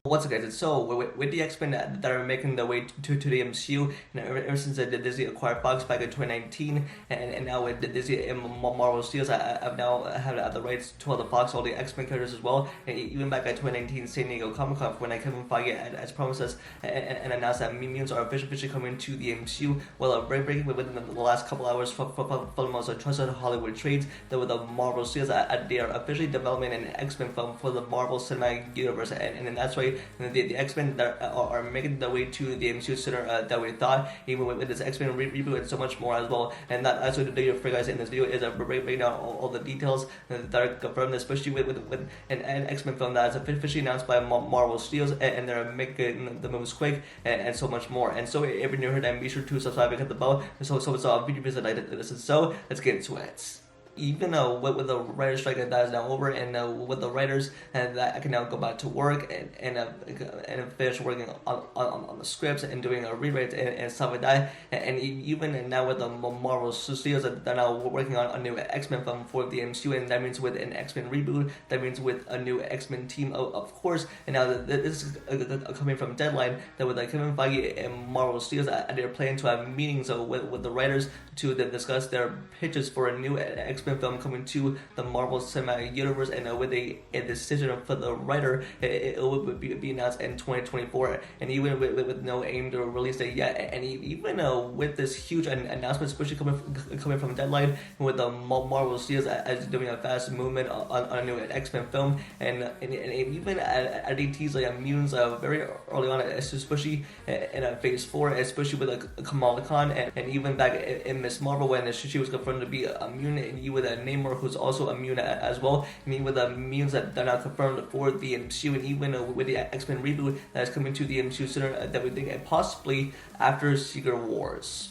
What's up, guys? So with the X-Men that are making their way to the MCU, ever since Disney acquired Fox back in 2019, and now with Disney and Marvel Studios, I've now had the rights to all the Fox, all the X-Men characters as well. And even back at 2019 San Diego Comic Con, when Kevin Feige as promised us and announced that mutants are officially coming to the MCU. Well, breaking within the last couple hours from the most trusted Hollywood trades, that with the Marvel Studios, they are officially developing an X-Men film for the Marvel Cinematic Universe, and that's why the X-Men that are making their way to the MCU sooner than we thought, even with this X-Men reboot and so much more as well. And that's what the video for you guys in this video is breaking down all the details that are confirmed, especially with an X-Men film that is officially announced by Marvel Studios, and they're making the moves quick and so much more. And so if you're new here, then be sure to subscribe and hit the bell so it's a video visit like this. And so let's get into it. Even with the writer's strike that is now over, and with the writers, and that I can now go back to work and finish working on the scripts and doing a rewrite and stuff like that. And even now with the Marvel Studios, they're now working on a new X-Men film for the MCU, and that means with an X-Men reboot, that means with a new X-Men team, of course. And now this is coming from Deadline, that with Kevin Feige and Marvel Studios, they're planning to have meetings with the writers to discuss their pitches for a new X-Men film coming to the Marvel Cinematic Universe, and with a decision for the writer, it will be announced in 2024, and even with no aim to release date yet. And even with this huge announcement, especially coming from Deadline, with the Marvel Studios as doing a fast movement on a new X-Men film, and even at teased like mutants very early on, especially in Phase 4, especially with Kamala Khan, and even back in Miss Marvel when she was confirmed to be a mutant, and you with a Namor who's also immune as well. I mean, with the mutants that are not confirmed for the MCU, and even with the X-Men reboot that is coming to the MCU sooner that we think, and possibly after Secret Wars.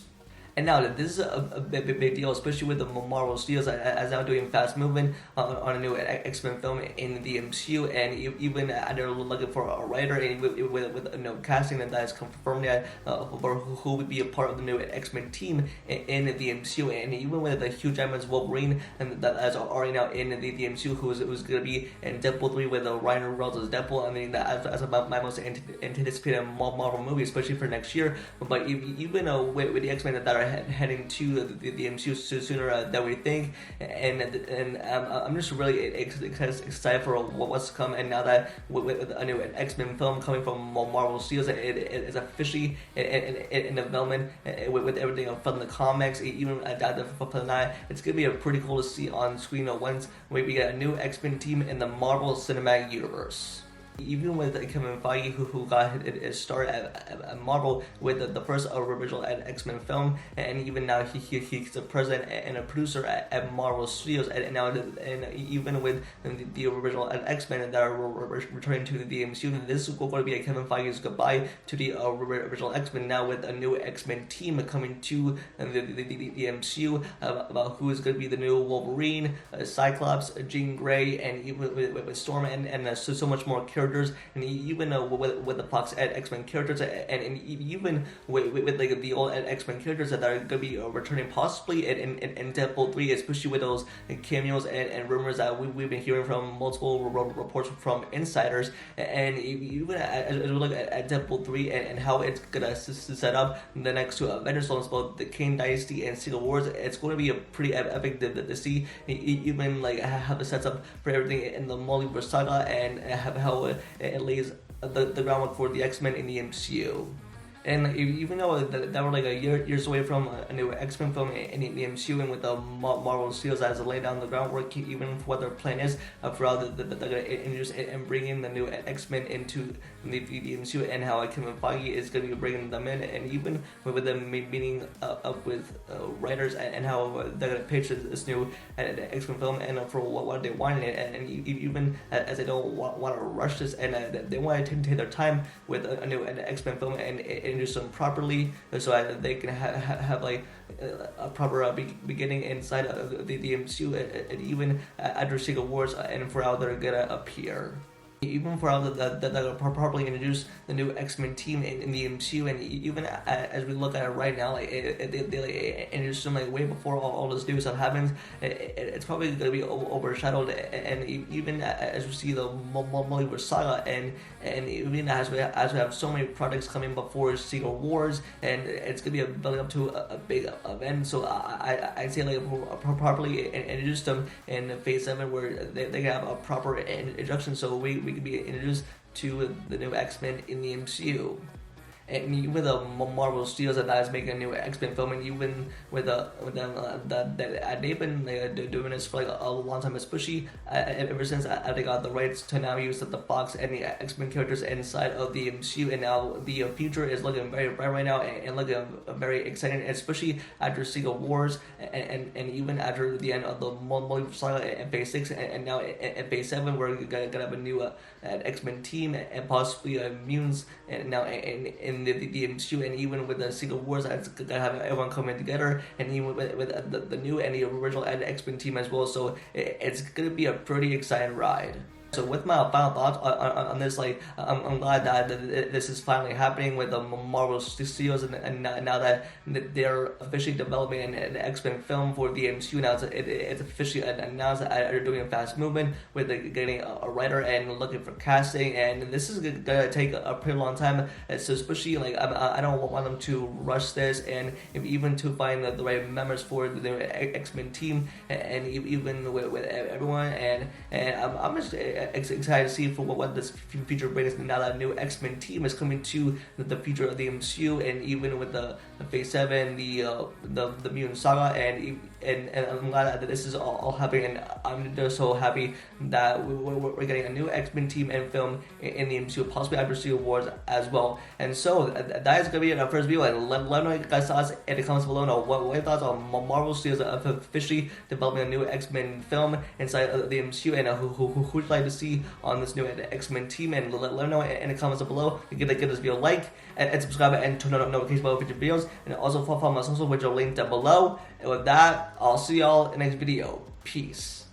And now this is a big deal, especially with the Marvel Studios as now doing fast movement on a new X-Men film in the MCU, and even they're looking for a writer, and with casting that is confirmed yet, who would be a part of the new X-Men team in the MCU, and even with the Hugh Jackman's Wolverine, and that is already now in the MCU, who's going to be in Deadpool 3 with Ryan Reynolds as Deadpool. I mean, that's about my most anticipated Marvel movie, especially for next year. But even with the X-Men that are heading to the MCU sooner than we think, and I'm just really excited for what's to come. And now that with a new X-Men film coming from Marvel Studios, it is officially in development with everything from the comics, even adapted from the night. It's gonna be pretty cool to see on screen once we get a new X-Men team in the Marvel Cinematic Universe. Even with Kevin Feige, who got his start at Marvel with the first original X-Men film, and even now he's the president and a producer at Marvel Studios, and now even with the original X-Men that are returning to the MCU, this is going to be Kevin Feige's goodbye to the original X-Men. Now with a new X-Men team coming to the MCU, about who is going to be the new Wolverine, Cyclops, Jean Grey, and even with Storm, and so much more characters. And even with the Fox X-Men characters, and even with like the old X-Men characters that are going to be returning possibly in Deadpool 3, especially with those cameos and rumors that we've been hearing from multiple reports from insiders. And even as we look at Deadpool 3 and how it's going to set up the next two Avengers films, both the Kane Dynasty and Secret Wars, it's going to be a pretty epic to see, even like how it sets up for everything in the multiverse saga, and how it lays the groundwork for the X-Men in the MCU. And even though that we're like years away from a new X-Men film in the MCU, and with the Marvel Studios as lay down the groundwork, even for what their plan is for how they're going to introduce and bring in the new X-Men into the MCU, and how Kevin Feige is going to be bringing them in, and even with them meeting up with writers, and how they're going to pitch this new X-Men film, and for what they want in it, and even as they don't want to rush this, and they want to take their time with a new X-Men film and introduce them properly, so that they can have like a proper beginning inside of the MCU, and even after Secret Wars, and for how they're gonna appear. Even for that properly introduce the new X-Men team in the MCU, and even as we look at it right now, like they like introduced them like way before all this new stuff happens. It's probably gonna be overshadowed, and even as we see the multiverse saga, and even as we have so many projects coming before Secret Wars, and it's gonna be building up to a big event. So I'd say like properly introduce them in Phase 7, where they can have a proper introduction, so we could be introduced to the new X-Men in the MCU. And even with the Marvel Studios that is making a new X-Men film, and even with them, they've been doing this for like a long time, especially ever since they got the rights to now use the Fox and the X-Men characters inside of the MCU, and now the future is looking very bright right now, and looking very exciting, especially after Secret Wars, and even after the end of the multiverse saga in Phase 6, and now in Phase 7, we're gonna have a new X-Men team, and possibly mutants, and now in the MCU, and even with the Secret Wars, that's gonna have everyone coming together, and even with the new and the original X-Men team as well. So it's gonna be a pretty exciting ride. So with my final thoughts on this, like I'm glad that this is finally happening with the Marvel Studios, and now that they're officially developing an X-Men film for the MCU. Now it's officially announced that they're doing a fast movement with getting a writer and looking for casting, and this is gonna take a pretty long time. So especially like I don't want them to rush this, and even to find the right members for the X-Men team, and even with everyone, and I'm just excited to see for what this future brings. Now that new X-Men team is coming to the future of the MCU, and even with the Phase 7, the mutant saga, and I'm glad that this is all happening, and I'm just so happy that we're getting a new X-Men team and film in the MCU, possibly after Secret Wars as well. And so that is gonna be our first video, and let me know your guys' thoughts in the comments below. Know what your thoughts on Marvel Studios officially developing a new X-Men film inside of the MCU, and who would you like to see on this new X-Men team, and let me know in the comments below. Give this video a like, and subscribe, and turn on notifications for future videos, and also follow my social, which are linked down below. And with that, I'll see y'all in the next video. Peace.